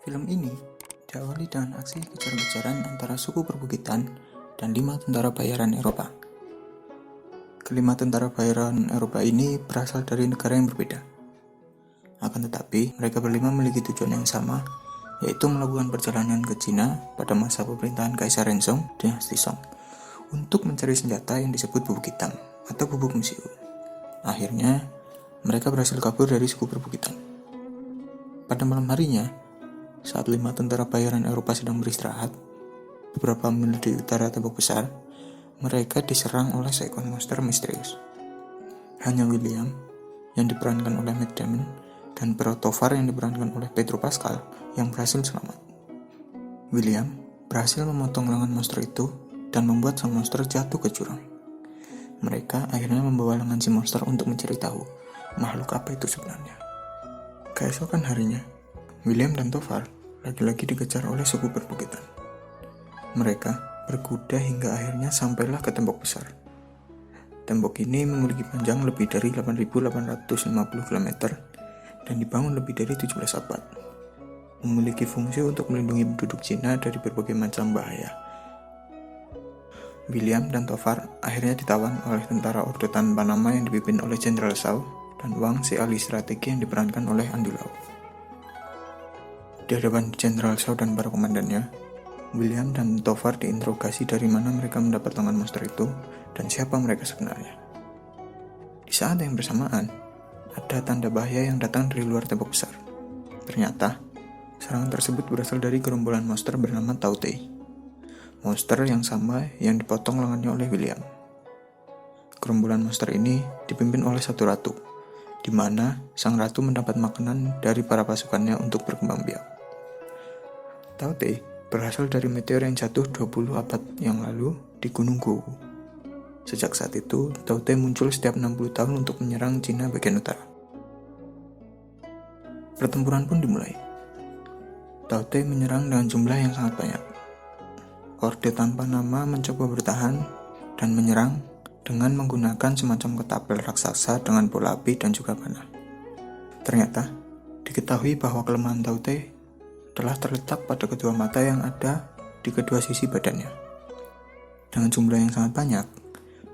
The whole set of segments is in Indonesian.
Film ini diawali dengan aksi kejar-kejaran antara suku perbukitan dan 5 tentara bayaran Eropa. Kelima tentara bayaran Eropa ini berasal dari negara yang berbeda. Akan tetapi, mereka berlima memiliki tujuan yang sama, yaitu melakukan perjalanan ke Cina pada masa pemerintahan Kaisar Renzong dinasti Song untuk mencari senjata yang disebut bubuk hitam atau bubuk musiu. Akhirnya, mereka berhasil kabur dari suku perbukitan. Pada malam harinya, saat 5 tentara bayaran Eropa sedang beristirahat, beberapa mil di utara tembok besar, mereka diserang oleh seekor monster misterius. Hanya William, yang diperankan oleh Matt Damon, dan Tovar yang diperankan oleh Pedro Pascal, yang berhasil selamat. William berhasil memotong lengan monster itu dan membuat sang monster jatuh ke jurang. Mereka akhirnya membawa lengan si monster untuk mencari tahu makhluk apa itu sebenarnya. Keesokan harinya, William dan Tovar lagi-lagi dikejar oleh suku perbukitan. Mereka berkuda hingga akhirnya sampailah ke tembok besar. Tembok ini memiliki panjang lebih dari 8.850 km dan dibangun lebih dari 17 abad. Memiliki fungsi untuk melindungi penduduk Cina dari berbagai macam bahaya. William dan Tovar akhirnya ditawan oleh tentara Orde Tanpa Nama yang dipimpin oleh Jenderal Shaw dan Wang, si ahli strategi yang diperankan oleh Andy Lau. Di hadapan Jenderal Shaw dan para komandannya, William dan Tovar diinterogasi dari mana mereka mendapat lengan monster itu dan siapa mereka sebenarnya. Di saat yang bersamaan, ada tanda bahaya yang datang dari luar tembok besar. Ternyata, serangan tersebut berasal dari gerombolan monster bernama Tautei. Monster yang sama yang dipotong lengannya oleh William. Gerombolan monster ini dipimpin oleh satu ratu, di mana sang ratu mendapat makanan dari para pasukannya untuk berkembang biak. Tautei berasal dari meteor yang jatuh 20 abad yang lalu di Gunung Gowu. Sejak saat itu, Tautei muncul setiap 60 tahun untuk menyerang Cina bagian utara. Pertempuran pun dimulai. Tautei menyerang dengan jumlah yang sangat banyak. Orde Tanpa Nama mencoba bertahan dan menyerang dengan menggunakan semacam ketapel raksasa dengan bola api dan juga panah. Ternyata, diketahui bahwa kelemahan Tautei telah terletak pada kedua mata yang ada di kedua sisi badannya. Dengan jumlah yang sangat banyak,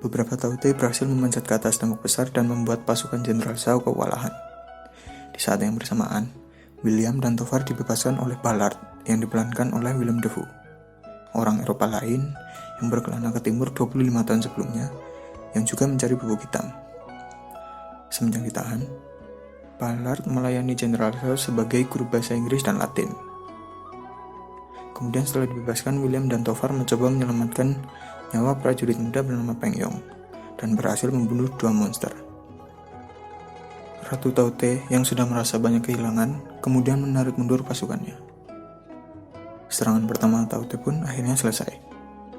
beberapa Tautei berhasil memanjat ke atas tembok besar dan membuat pasukan Jenderal Shaw kewalahan. Di saat yang bersamaan, William dan Tovar dibebaskan oleh Ballard yang diperankan oleh Willem Dafoe, orang Eropa lain yang berkelana ke timur 25 tahun sebelumnya, yang juga mencari bubuk hitam. Semenjak ditahan, Ballard melayani Jenderal Shaw sebagai guru bahasa Inggris dan Latin. Kemudian setelah dibebaskan, William dan Tovar mencoba menyelamatkan nyawa prajurit muda bernama Peng Yong dan berhasil membunuh 2 monster. Ratu Tautei yang sudah merasa banyak kehilangan kemudian menarik mundur pasukannya. Serangan pertama Tautei pun akhirnya selesai,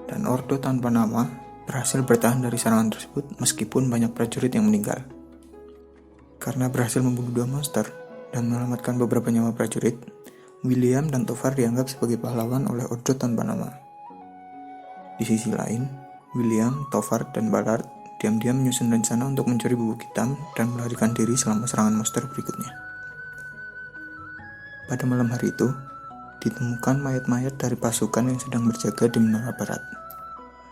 dan Orde Tanpa Nama berhasil bertahan dari serangan tersebut meskipun banyak prajurit yang meninggal. Karena berhasil membunuh 2 monster dan menyelamatkan beberapa nyawa prajurit, William dan Tovar dianggap sebagai pahlawan oleh Orde Tanpa Nama. Di sisi lain, William, Tovar, dan Ballard diam-diam menyusun rencana untuk mencuri bubuk hitam dan melarikan diri selama serangan monster berikutnya. Pada malam hari itu, ditemukan mayat-mayat dari pasukan yang sedang berjaga di menara barat.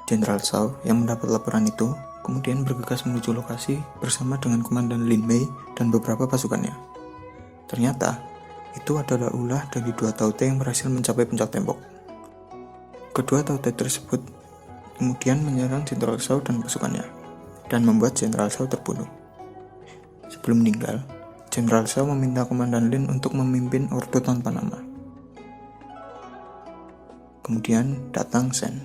Jenderal Shaw yang mendapat laporan itu kemudian bergegas menuju lokasi bersama dengan Komandan Lin Mei dan beberapa pasukannya. Ternyata, itu adalah ulah dari 2 Tautei yang berhasil mencapai puncak tembok. Kedua Tautei tersebut kemudian menyerang Jenderal Shaw dan pasukannya, dan membuat Jenderal Shaw terbunuh. Sebelum meninggal, Jenderal Shaw meminta Komandan Lin untuk memimpin Orde Tanpa Nama. Kemudian datang Shen,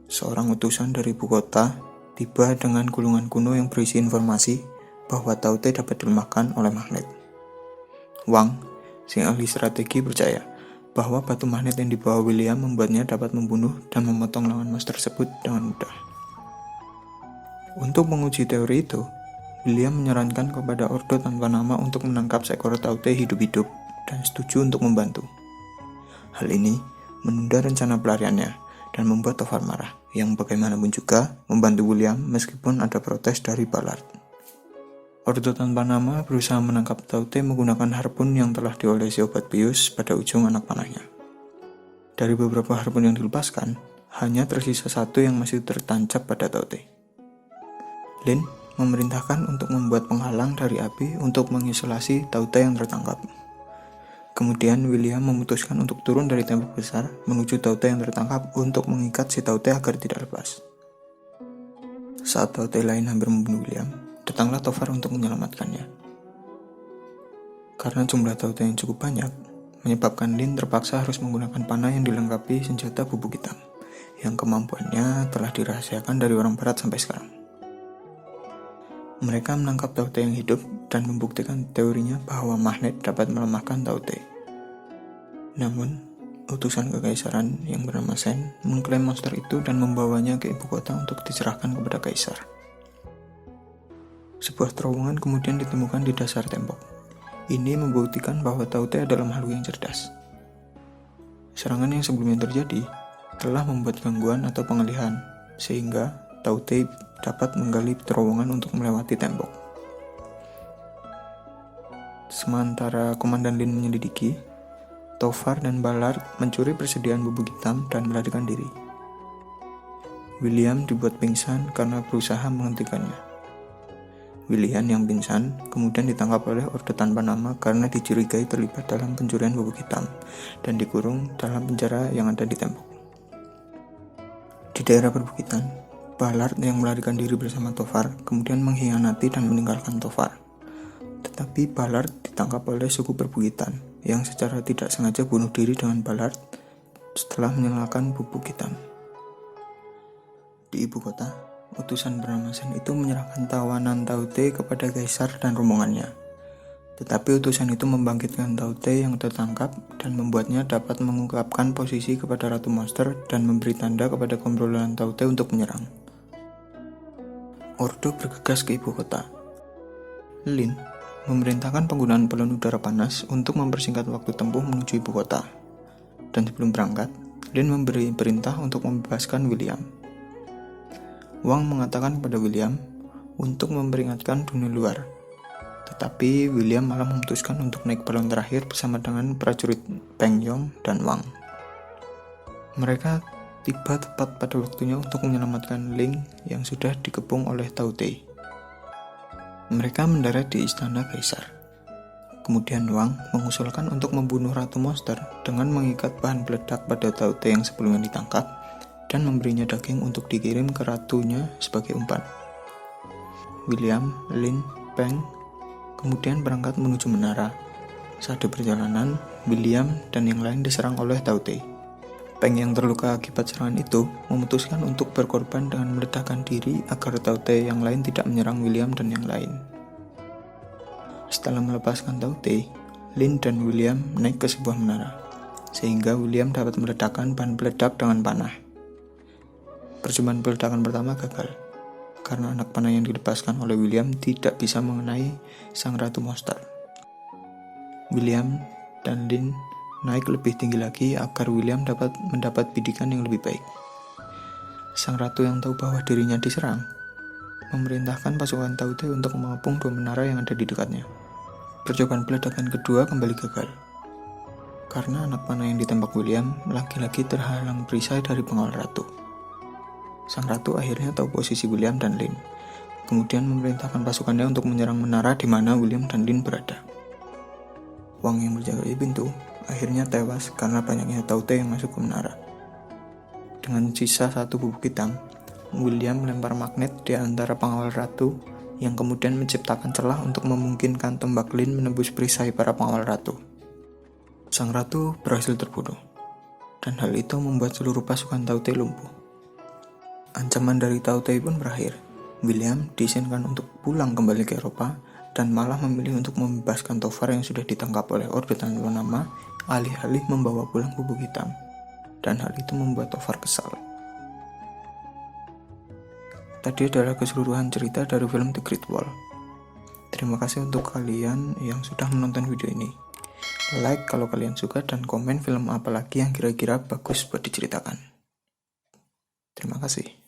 seorang utusan dari ibu kota, tiba dengan gulungan kuno yang berisi informasi bahwa Tautei dapat dilemahkan oleh magnet. Wang, si ahli strategi, percaya bahwa batu magnet yang dibawa William membuatnya dapat membunuh dan memotong lengan monster tersebut dengan mudah. Untuk menguji teori itu, William menyarankan kepada Orde Tanpa Nama untuk menangkap seekor Tautei hidup-hidup dan setuju untuk membantu. Hal ini menunda rencana pelariannya dan membuat Tovar marah, yang bagaimanapun juga membantu William meskipun ada protes dari Ballard. Orde tanpa nama berusaha menangkap Taute menggunakan harpun yang telah diolesi obat bius pada ujung anak panahnya. Dari beberapa harpun yang dilepaskan, hanya tersisa satu yang masih tertancap pada Taute. Lin memerintahkan untuk membuat penghalang dari api untuk mengisolasi Taute yang tertangkap. Kemudian William memutuskan untuk turun dari tembok besar menuju Taute yang tertangkap untuk mengikat si Taute agar tidak lepas. Saat Taute lain hampir membunuh William, datanglah Tovar untuk menyelamatkannya. Karena jumlah Taute yang cukup banyak, menyebabkan Lin terpaksa harus menggunakan panah yang dilengkapi senjata bubuk hitam, yang kemampuannya telah dirahasiakan dari orang barat sampai sekarang. Mereka menangkap Taute yang hidup dan membuktikan teorinya bahwa magnet dapat melemahkan Taute. Namun, utusan kekaisaran yang bernama Sen mengklaim monster itu dan membawanya ke ibu kota untuk diserahkan kepada kaisar. Sebuah terowongan kemudian ditemukan di dasar tembok. Ini membuktikan bahwa Taute adalah makhluk yang cerdas. Serangan yang sebelumnya terjadi telah membuat gangguan atau pengalihan, sehingga Taute dapat menggali terowongan untuk melewati tembok. Sementara Komandan Lin menyelidiki, Tovar dan Ballard mencuri persediaan bubuk hitam dan melarikan diri. William dibuat pingsan karena berusaha menghentikannya. William yang pingsan kemudian ditangkap oleh Orde tanpa nama karena dicurigai terlibat dalam pencurian bubuk hitam dan dikurung dalam penjara yang ada di tembok. Di daerah perbukitan, Ballard yang melarikan diri bersama Tovar kemudian mengkhianati dan meninggalkan Tovar. Tetapi Ballard ditangkap oleh suku perbukitan yang secara tidak sengaja bunuh diri dengan Ballard setelah menyalakan bubuk hitam. Di ibu kota, utusan bernama Sen itu menyerahkan tawanan Taute kepada kaisar dan rombongannya. Tetapi utusan itu membangkitkan Taute yang tertangkap dan membuatnya dapat mengungkapkan posisi kepada Ratu Monster dan memberi tanda kepada komberolan Taute untuk menyerang. Orde bergegas ke ibu kota. Lin memerintahkan penggunaan balon udara panas untuk mempersingkat waktu tempuh menuju ibu kota. Dan sebelum berangkat, Lin memberi perintah untuk membebaskan William. Wang mengatakan kepada William untuk memperingatkan dunia luar. Tetapi William malah memutuskan untuk naik balon terakhir bersama dengan prajurit Peng Yong dan Wang. Mereka tiba tepat pada waktunya untuk menyelamatkan Ling yang sudah dikepung oleh Taute. Mereka mendarat di istana kaisar. Kemudian Wang mengusulkan untuk membunuh Ratu Monster dengan mengikat bahan peledak pada Taute yang sebelumnya ditangkap dan memberinya daging untuk dikirim ke ratunya sebagai umpan. William, Lin, Peng kemudian berangkat menuju menara. Saat di perjalanan, William dan yang lain diserang oleh Taute. Peng yang terluka akibat serangan itu memutuskan untuk berkorban dengan meledakkan diri agar Taute yang lain tidak menyerang William dan yang lain. Setelah melepaskan Taute, Lin dan William naik ke sebuah menara, sehingga William dapat meledakkan bahan peledak dengan panah. Percobaan peledakan pertama gagal, karena anak panah yang dilepaskan oleh William tidak bisa mengenai sang Ratu Monster. William dan Lin naik lebih tinggi lagi agar William dapat mendapat bidikan yang lebih baik. Sang ratu yang tahu bahwa dirinya diserang, memerintahkan pasukan Taute untuk mengepung dua menara yang ada di dekatnya. Percobaan peledakan kedua kembali gagal, karena anak panah yang ditembak William lagi-lagi terhalang perisai dari pengawal ratu. Sang ratu akhirnya tahu posisi William dan Lin, kemudian memerintahkan pasukannya untuk menyerang menara di mana William dan Lin berada. Wang yang berjaga di pintu akhirnya tewas karena banyaknya Taute yang masuk ke menara. Dengan sisa satu bubuk hitam, William melempar magnet di antara pengawal ratu yang kemudian menciptakan celah untuk memungkinkan tembak Lin menembus perisai para pengawal ratu. Sang ratu berhasil terbunuh, dan hal itu membuat seluruh pasukan Taute lumpuh. Ancaman dari Taute pun berakhir. William diizinkan untuk pulang kembali ke Eropa dan malah memilih untuk membebaskan Tovar yang sudah ditangkap oleh Orde tanpa nama, alih-alih membawa pulang bubuk hitam. Dan hal itu membuat Tovar kesal. Tadi adalah keseluruhan cerita dari film The Great Wall. Terima kasih untuk kalian yang sudah menonton video ini. Like kalau kalian suka dan komen film apa lagi yang kira-kira bagus buat diceritakan. Terima kasih.